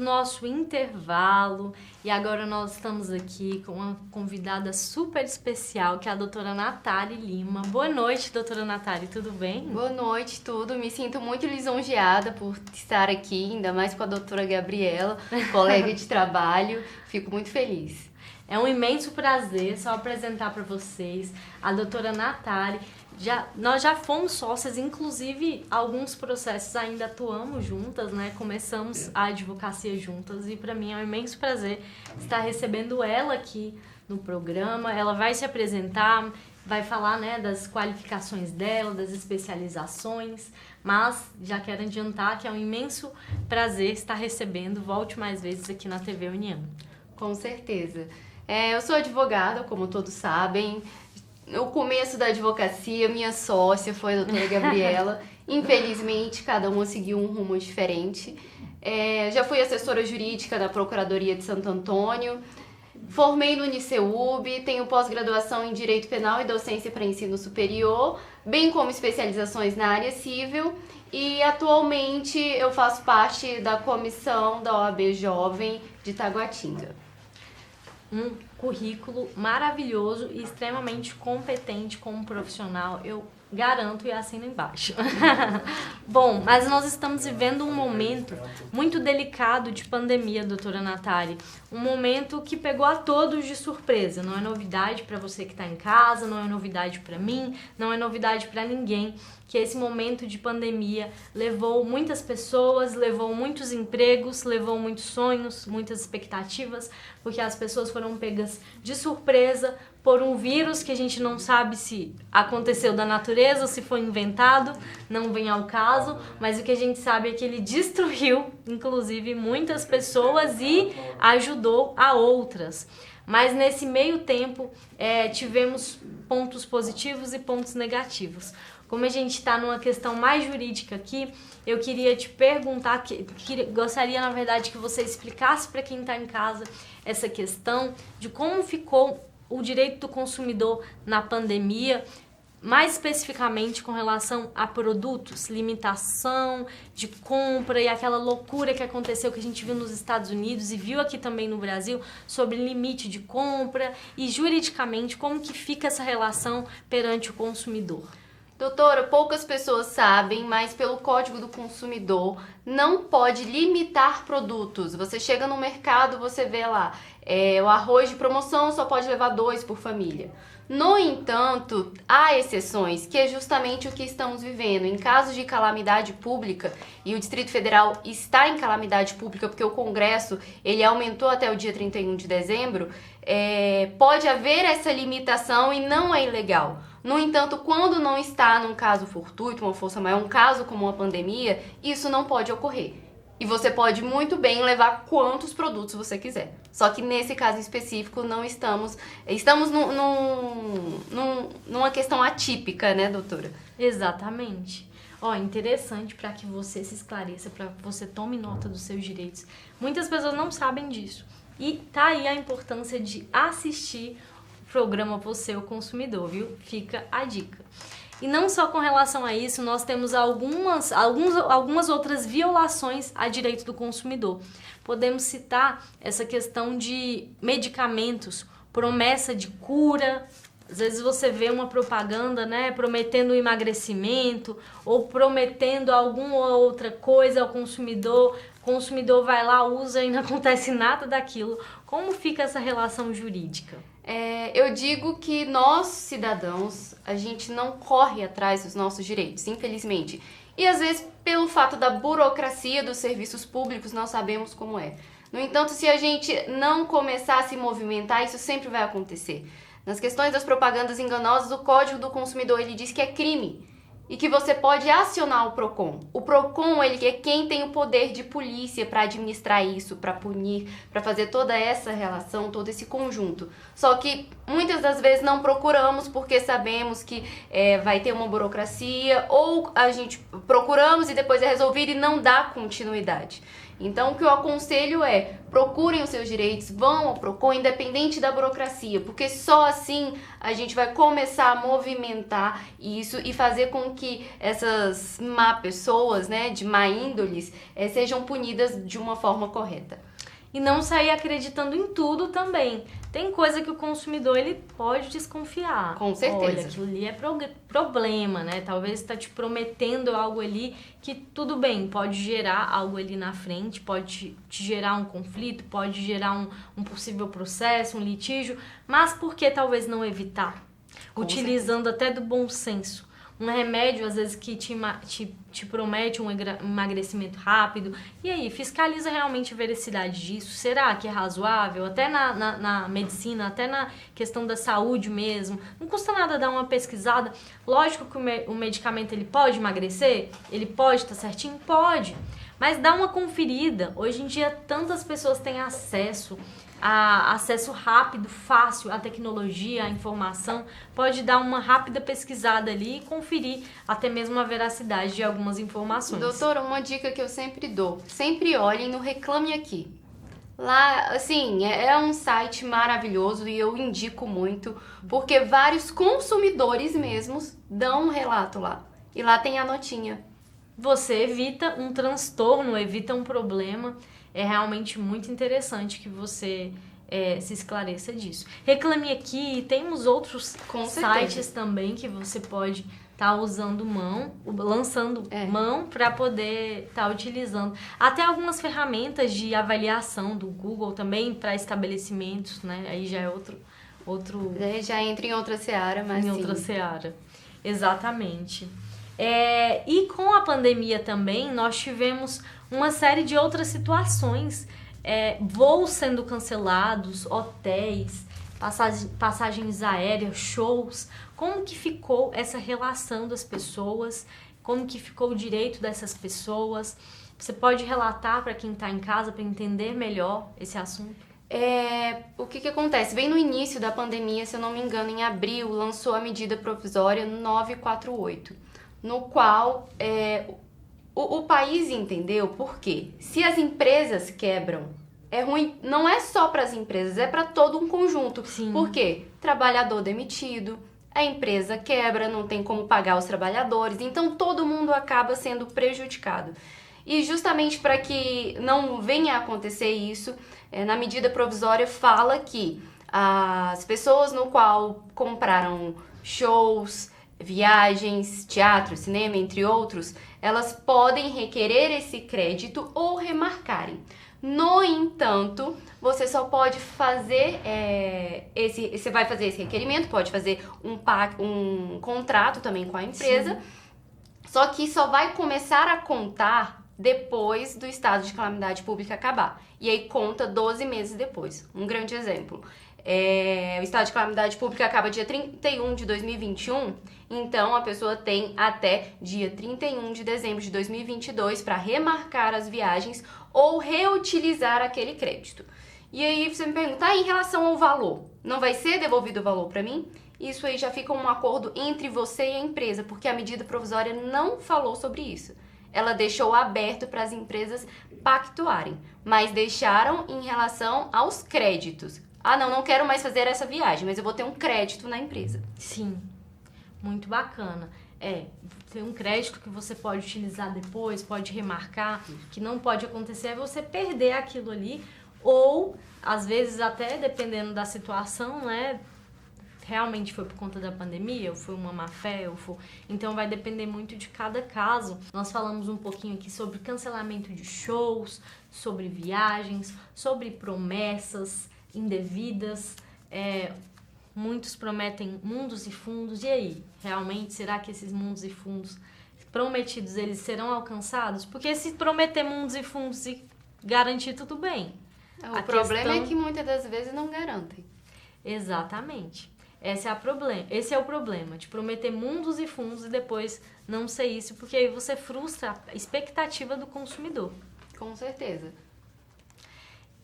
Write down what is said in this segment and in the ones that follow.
nosso intervalo e agora nós estamos aqui com uma convidada super especial, que é a doutora Natália Lima. Boa noite, doutora Natália, tudo bem? Boa noite, tudo. Me sinto muito lisonjeada por estar aqui, ainda mais com a doutora Gabriela, colega de trabalho. Fico muito feliz. É um imenso prazer só apresentar para vocês a doutora Natália. Nós já fomos sócias, inclusive alguns processos ainda atuamos juntas, né? Começamos a advocacia juntas e para mim é um imenso prazer estar recebendo ela aqui no programa. Ela vai se apresentar, vai falar, né, das qualificações dela, das especializações, mas já quero adiantar que é um imenso prazer estar recebendo. Volte mais vezes aqui na TV União. Com certeza. Eu sou advogada, como todos sabem. No começo da advocacia, minha sócia foi a doutora Gabriela. Infelizmente, cada uma seguiu um rumo diferente. Já fui assessora jurídica da Procuradoria de Santo Antônio. Formei no Uniceub, tenho pós-graduação em Direito Penal e Docência para Ensino Superior, bem como especializações na área civil. E atualmente eu faço parte da comissão da OAB Jovem de Taguatinga. Um currículo maravilhoso e extremamente competente como profissional, eu garanto e assino embaixo. Bom, mas nós estamos vivendo um momento muito delicado de pandemia, doutora Natália. Um momento que pegou a todos de surpresa. Não é novidade para você que está em casa, não é novidade para mim, não é novidade para ninguém que esse momento de pandemia levou muitas pessoas, levou muitos empregos, levou muitos sonhos, muitas expectativas, porque as pessoas foram pegas de surpresa por um vírus que a gente não sabe se aconteceu da natureza ou se foi inventado, não vem ao caso, mas o que a gente sabe é que ele destruiu, inclusive, muitas pessoas e ajudou a outras. Mas nesse meio tempo, tivemos pontos positivos e pontos negativos. Como a gente está numa questão mais jurídica aqui, eu queria te perguntar, gostaria, na verdade, que você explicasse para quem está em casa essa questão de como ficou o direito do consumidor na pandemia, mais especificamente com relação a produtos, limitação de compra e aquela loucura que aconteceu que a gente viu nos Estados Unidos e viu aqui também no Brasil sobre limite de compra e juridicamente como que fica essa relação perante o consumidor. Doutora, poucas pessoas sabem, mas pelo Código do Consumidor não pode limitar produtos. Você chega no mercado, você vê lá, o arroz de promoção só pode levar 2 por família. No entanto, há exceções, que é justamente o que estamos vivendo. Em casos de calamidade pública, e o Distrito Federal está em calamidade pública porque o Congresso ele aumentou até o dia 31 de dezembro, pode haver essa limitação e não é ilegal. No entanto, quando não está num caso fortuito, uma força maior, um caso como uma pandemia, isso não pode ocorrer. E você pode muito bem levar quantos produtos você quiser. Só que nesse caso específico não estamos numa questão atípica, né, doutora? Exatamente. Interessante para que você se esclareça, para que você tome nota dos seus direitos. Muitas pessoas não sabem disso. E tá aí a importância de assistir programa Você, o Consumidor, viu? Fica a dica. E não só com relação a isso, nós temos algumas outras violações a direito do consumidor. Podemos citar essa questão de medicamentos, promessa de cura. Às vezes você vê uma propaganda, né, prometendo emagrecimento ou prometendo alguma outra coisa ao consumidor. O consumidor vai lá, usa e não acontece nada daquilo. Como fica essa relação jurídica? Eu digo que nós, cidadãos, a gente não corre atrás dos nossos direitos, infelizmente. E às vezes, pelo fato da burocracia dos serviços públicos, nós sabemos como é. No entanto, se a gente não começar a se movimentar, isso sempre vai acontecer. Nas questões das propagandas enganosas, o Código do Consumidor ele diz que é crime e que você pode acionar o PROCON. O PROCON ele é quem tem o poder de polícia para administrar isso, para punir, para fazer toda essa relação, todo esse conjunto. Só que muitas das vezes não procuramos porque sabemos que vai ter uma burocracia ou a gente procuramos e depois é resolvido e não dá continuidade. Então, o que eu aconselho é, procurem os seus direitos, vão ao Procon, independente da burocracia, porque só assim a gente vai começar a movimentar isso e fazer com que essas má pessoas, né, de má índoles, sejam punidas de uma forma correta. E não sair acreditando em tudo também. Tem coisa que o consumidor ele pode desconfiar. Com certeza. Olha, aquilo ali é problema, né? Talvez está te prometendo algo ali que tudo bem, pode gerar algo ali na frente, pode te gerar um conflito, pode gerar um possível processo, um litígio, mas por que talvez não evitar? Utilizando até do bom senso. Um remédio, às vezes, que te promete um emagrecimento rápido. E aí, fiscaliza realmente a veracidade disso? Será que é razoável? Até na medicina, até na questão da saúde mesmo. Não custa nada dar uma pesquisada. Lógico que o medicamento ele pode emagrecer? Ele pode estar certinho? Pode. Mas dá uma conferida. Hoje em dia, tantas pessoas têm acesso rápido, fácil à tecnologia, à informação, pode dar uma rápida pesquisada ali e conferir até mesmo a veracidade de algumas informações. Doutora, uma dica que eu sempre dou, sempre olhem no Reclame Aqui. Lá, assim, é um site maravilhoso e eu indico muito, porque vários consumidores mesmos dão um relato lá. E lá tem a notinha. Você evita um transtorno, evita um problema. É realmente muito interessante que você se esclareça disso. Reclame Aqui, temos outros sites também que você pode estar lançando mão para poder estar utilizando. Até algumas ferramentas de avaliação do Google também para estabelecimentos, né? Aí já é outro... Já entra em outra seara, mas em outra seara, exatamente. E com a pandemia também, nós tivemos uma série de outras situações, voos sendo cancelados, hotéis, passagens aéreas, shows. Como que ficou essa relação das pessoas? Como que ficou o direito dessas pessoas? Você pode relatar para quem está em casa para entender melhor esse assunto? O que acontece? Bem no início da pandemia, se eu não me engano, em abril, lançou a medida provisória 948, no qual o país entendeu por quê. Se as empresas quebram, é ruim, não é só para as empresas, é para todo um conjunto. Sim. Por quê? Trabalhador demitido, a empresa quebra, não tem como pagar os trabalhadores, então todo mundo acaba sendo prejudicado. E justamente para que não venha a acontecer isso, na medida provisória fala que as pessoas no qual compraram shows, viagens, teatro, cinema, entre outros, elas podem requerer esse crédito ou remarcarem. No entanto, você só pode fazer você vai fazer esse requerimento, pode fazer um contrato também com a empresa, sim, só que só vai começar a contar depois do estado de calamidade pública acabar. E aí conta 12 meses depois. Um grande exemplo. O estado de calamidade pública acaba dia 31 de 2021, então a pessoa tem até dia 31 de dezembro de 2022 para remarcar as viagens ou reutilizar aquele crédito. E aí você me pergunta, em relação ao valor, não vai ser devolvido o valor para mim? Isso aí já fica um acordo entre você e a empresa, porque a medida provisória não falou sobre isso. Ela deixou aberto para as empresas pactuarem, mas deixaram em relação aos créditos. Não quero mais fazer essa viagem, mas eu vou ter um crédito na empresa. Sim, muito bacana. Tem um crédito que você pode utilizar depois, pode remarcar, que não pode acontecer é você perder aquilo ali, ou, às vezes, até dependendo da situação, né? Realmente foi por conta da pandemia, ou foi uma má fé, então vai depender muito de cada caso. Nós falamos um pouquinho aqui sobre cancelamento de shows, sobre viagens, sobre promessas indevidas. Muitos prometem mundos e fundos, e aí? Realmente, será que esses mundos e fundos prometidos, eles serão alcançados? Porque se prometer mundos e fundos e garantir, tudo bem. O problema é que muitas das vezes não garantem. Exatamente. Esse é o problema, de prometer mundos e fundos e depois não ser isso, porque aí você frustra a expectativa do consumidor. Com certeza.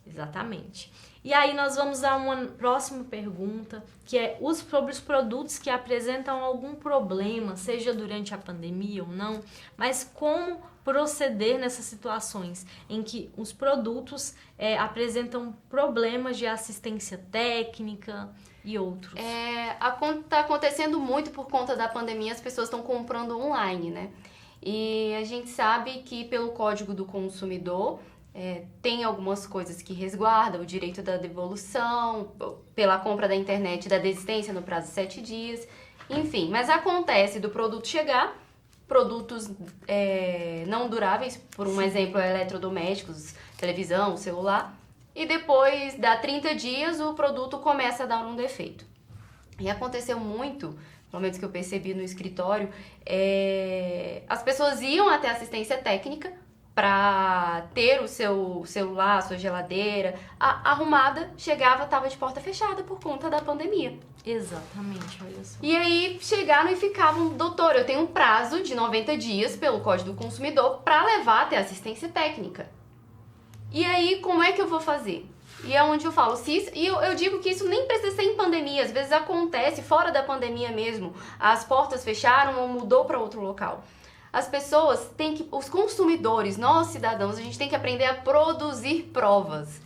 Exatamente. E aí nós vamos a uma próxima pergunta, que é sobre os produtos que apresentam algum problema, seja durante a pandemia ou não, mas como proceder nessas situações em que os produtos apresentam problemas de assistência técnica e outros. Tá acontecendo muito por conta da pandemia, as pessoas estão comprando online, né? E a gente sabe que pelo Código do Consumidor tem algumas coisas que resguardam o direito da devolução, pela compra da internet, da desistência no prazo de 7 dias, enfim. Mas acontece do produto chegar, produtos não duráveis, por um exemplo, eletrodomésticos, televisão, celular, e depois dá 30 dias o produto começa a dar um defeito. E aconteceu muito, pelo menos que eu percebi no escritório, as pessoas iam até assistência técnica para ter o seu celular, a sua geladeira arrumada, chegava, estava de porta fechada por conta da pandemia. Exatamente, olha só. E aí chegaram e ficavam, doutor, eu tenho um prazo de 90 dias pelo Código do Consumidor para levar até assistência técnica. E aí, como é que eu vou fazer? E é onde eu falo, eu digo que isso nem precisa ser em pandemia, às vezes acontece fora da pandemia mesmo, as portas fecharam ou mudou para outro local. As pessoas têm que, os consumidores, nós cidadãos, a gente tem que aprender a produzir provas.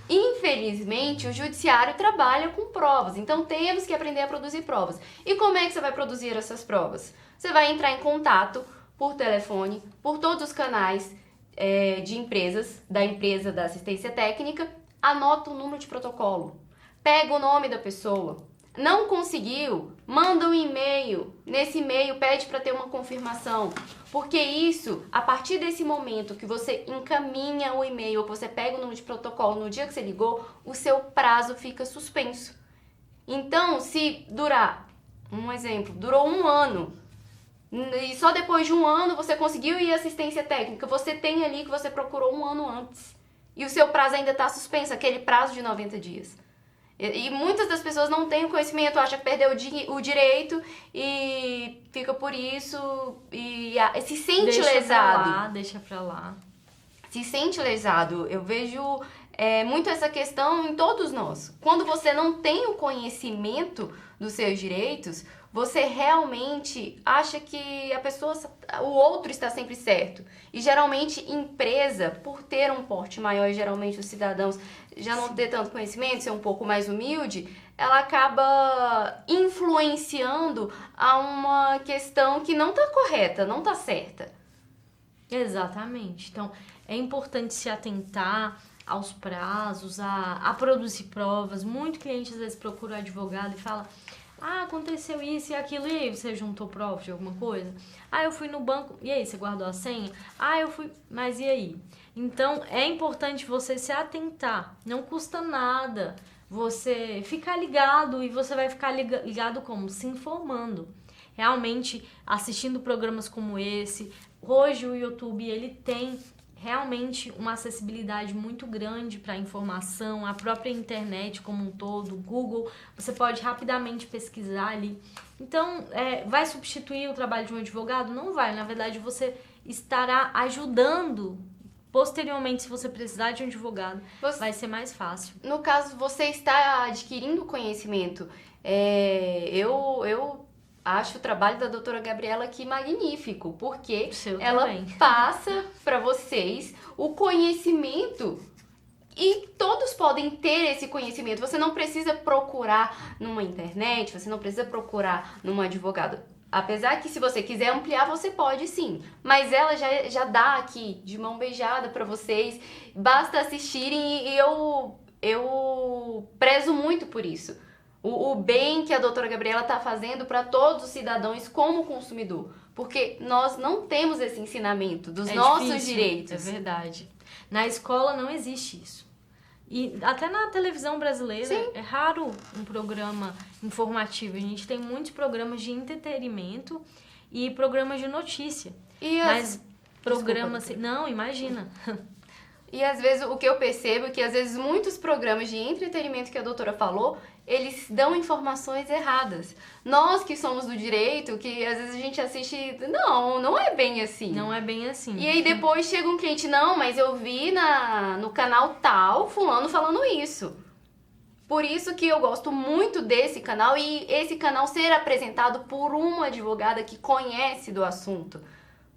Infelizmente, o judiciário trabalha com provas, então temos que aprender a produzir provas. E como é que você vai produzir essas provas? Você vai entrar em contato por telefone, por todos os canais de empresas, da empresa da assistência técnica, anota o número de protocolo, pega o nome da pessoa. Não conseguiu? Manda um e-mail. Nesse e-mail pede para ter uma confirmação. Porque isso, a partir desse momento que você encaminha o e-mail, ou que você pega o número de protocolo no dia que você ligou, o seu prazo fica suspenso. Então, se durar, um exemplo, durou 1 ano, e só depois de 1 ano você conseguiu ir à assistência técnica, você tem ali que você procurou 1 ano antes. E o seu prazo ainda está suspenso, aquele prazo de 90 dias. E muitas das pessoas não têm o conhecimento, acham que perdeu o direito e fica por isso e se sente lesado. Deixa pra lá. Se sente lesado. Eu vejo muito essa questão em todos nós. Quando você não tem o conhecimento dos seus direitos, você realmente acha que o outro está sempre certo. E geralmente empresa, por ter um porte maior, e geralmente os cidadãos já não ter tanto conhecimento, ser um pouco mais humilde, ela acaba influenciando a uma questão que não está correta, não está certa. Exatamente. Então, é importante se atentar aos prazos, a produzir provas. Muito cliente às vezes procura o advogado e fala: aconteceu isso e aquilo, e aí, você juntou provas de alguma coisa? Eu fui no banco, e aí, você guardou a senha? Eu fui, mas e aí? Então, é importante você se atentar, não custa nada você ficar ligado, e você vai ficar ligado como? Se informando. Realmente, assistindo programas como esse. Hoje o YouTube, ele tem realmente uma acessibilidade muito grande para a informação, a própria internet como um todo, Google, você pode rapidamente pesquisar ali. Então, vai substituir o trabalho de um advogado? Não vai, na verdade você estará ajudando. Posteriormente, se você precisar de um advogado, vai ser mais fácil. No caso, você está adquirindo conhecimento. Eu acho o trabalho da doutora Gabriela aqui magnífico, porque ela passa para vocês o conhecimento e todos podem ter esse conhecimento. Você não precisa procurar numa internet, você não precisa procurar num advogado. Apesar que se você quiser ampliar, você pode sim. Mas ela já dá aqui de mão beijada para vocês. Basta assistirem e eu prezo muito por isso. O bem que a doutora Gabriela está fazendo para todos os cidadãos como consumidor. Porque nós não temos esse ensinamento dos nossos direitos. É verdade. Na escola não existe isso. E até na televisão brasileira, sim, é raro um programa informativo. A gente tem muitos programas de entretenimento e programas de notícia. Mas programas... Não, imagina. E às vezes o que eu percebo é que às vezes muitos programas de entretenimento que a doutora falou, eles dão informações erradas. Nós que somos do direito, que às vezes a gente assiste, não é bem assim. Não é bem assim. E aí depois chega um cliente, não, mas eu vi no canal tal, fulano falando isso. Por isso que eu gosto muito desse canal e esse canal ser apresentado por uma advogada que conhece do assunto.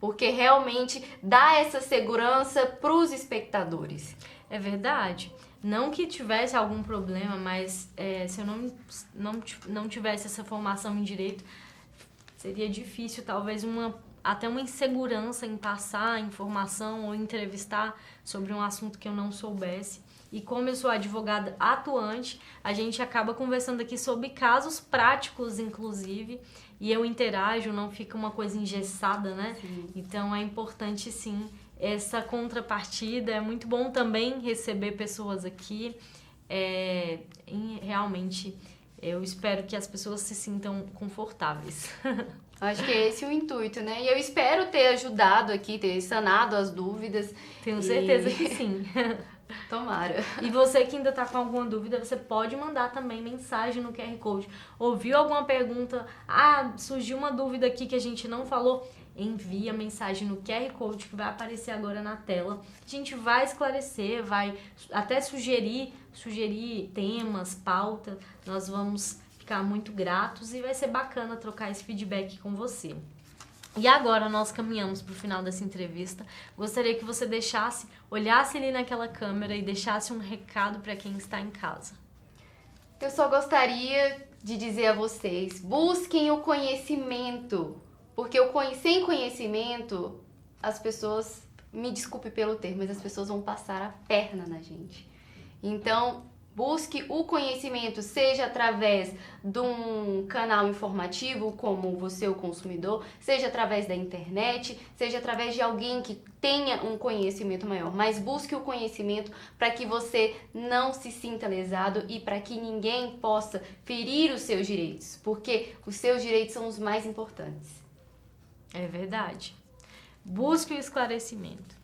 Porque realmente dá essa segurança para os espectadores. É verdade. Não que tivesse algum problema, mas se eu não tivesse essa formação em direito, seria difícil, talvez até uma insegurança em passar informação ou entrevistar sobre um assunto que eu não soubesse. E como eu sou advogada atuante, a gente acaba conversando aqui sobre casos práticos, inclusive, e eu interajo, não fica uma coisa engessada, né? Sim. Então é importante, sim, essa contrapartida. É muito bom também receber pessoas aqui. Realmente, eu espero que as pessoas se sintam confortáveis. Acho que é esse o intuito, né? E eu espero ter ajudado aqui, ter sanado as dúvidas. Tenho certeza que sim. Tomara. E você que ainda tá com alguma dúvida, você pode mandar também mensagem no QR Code. Ouviu alguma pergunta? Surgiu uma dúvida aqui que a gente não falou? Envia mensagem no QR Code que vai aparecer agora na tela. A gente vai esclarecer, vai até sugerir temas, pauta. Nós vamos ficar muito gratos e vai ser bacana trocar esse feedback com você. E agora nós caminhamos para o final dessa entrevista. Gostaria que você olhasse ali naquela câmera e deixasse um recado para quem está em casa. Eu só gostaria de dizer a vocês, busquem o conhecimento, porque sem conhecimento, as pessoas, me desculpe pelo termo, mas as pessoas vão passar a perna na gente. Então, busque o conhecimento, seja através de um canal informativo, como você, o consumidor, seja através da internet, seja através de alguém que tenha um conhecimento maior. Mas busque o conhecimento para que você não se sinta lesado e para que ninguém possa ferir os seus direitos, porque os seus direitos são os mais importantes. É verdade. Busque o esclarecimento.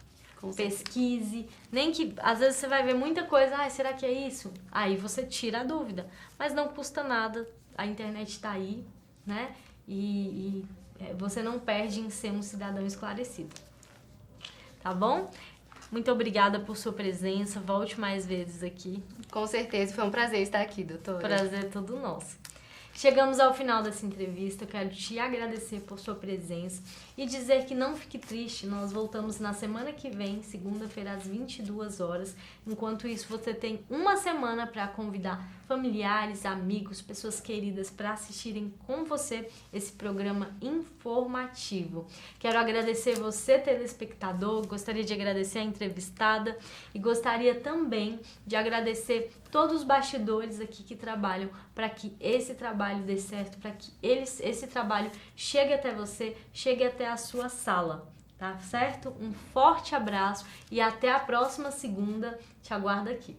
Pesquise, nem que às vezes você vai ver muita coisa, será que é isso? Aí você tira a dúvida, mas não custa nada, a internet tá aí, né? E você não perde em ser um cidadão esclarecido, tá bom? Muito obrigada por sua presença, volte mais vezes aqui. Com certeza, foi um prazer estar aqui, doutora. Prazer é todo nosso. Chegamos ao final dessa entrevista, eu quero te agradecer por sua presença e dizer que não fique triste, nós voltamos na semana que vem, segunda-feira às 22 horas. Enquanto isso, você tem uma semana para convidar familiares, amigos, pessoas queridas para assistirem com você esse programa informativo. Quero agradecer você, telespectador, gostaria de agradecer a entrevistada e gostaria também de agradecer todos os bastidores aqui que trabalham para que esse trabalho dê certo, para que esse trabalho chegue até você, chegue até a sua sala, tá certo? Um forte abraço e até a próxima segunda. Te aguardo aqui.